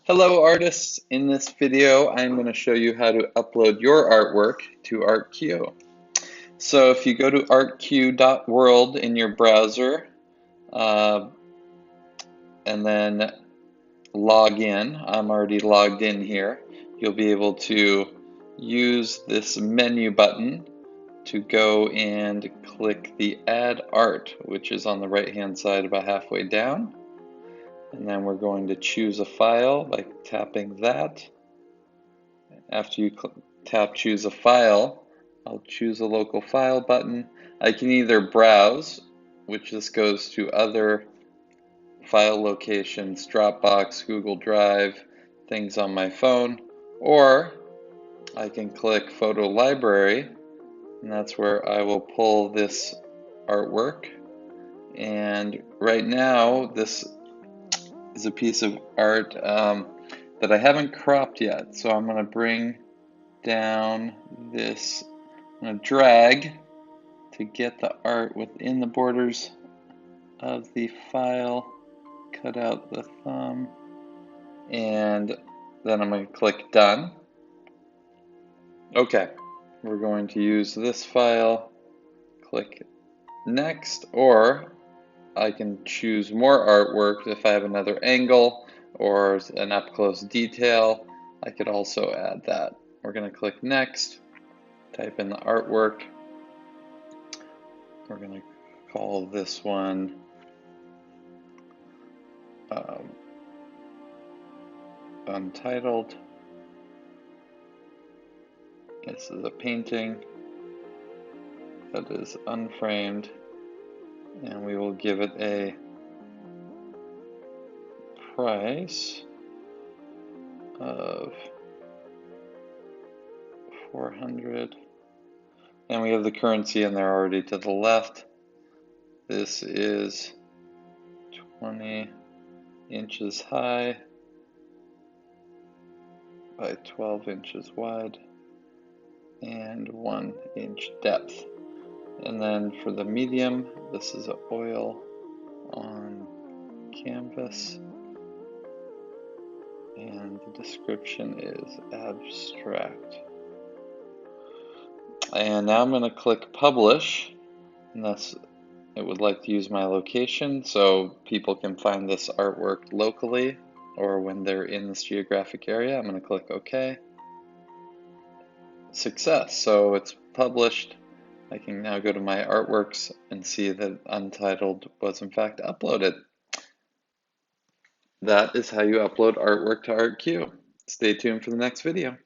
Hello artists, in this video I'm going to show you how to upload your artwork to ArtQ. So if you go to artq.world in your browser uh, and then log in, I'm already logged in here, you'll be able to use this menu button to go and click the Add Art, which is on the right hand side about halfway down. And then we're going to choose a file by tapping that. After you tap choose a file, I'll choose a local file button. I can either browse, which this goes to other file locations, Dropbox, Google Drive, things on my phone, or I can click Photo Library, and that's where I will pull this artwork. And right now, this is a piece of art that I haven't cropped yet, so I'm going to bring down this, I'm going to drag to get the art within the borders of the file, cut out the thumb, and then I'm going to click done. Okay, we're going to use this file, click next, or I can choose more artwork. If I have another angle or an up-close detail, I could also add that. We're going to click next, type in the artwork. We're going to call this one Untitled. This is a painting that is unframed, and we will give it a price of $400, and we have the currency in there already to the left. This is 20 inches high by 12 inches wide and 1 inch depth. And then for the medium, this is an oil on canvas, and the description is abstract. And now I'm going to click publish, and it would like to use my location so people can find this artwork locally or when they're in this geographic area. I'm going to click OK. Success. So it's published. I can now go to my artworks and see that Untitled was in fact uploaded. That is how you upload artwork to ArtQ. Stay tuned for the next video.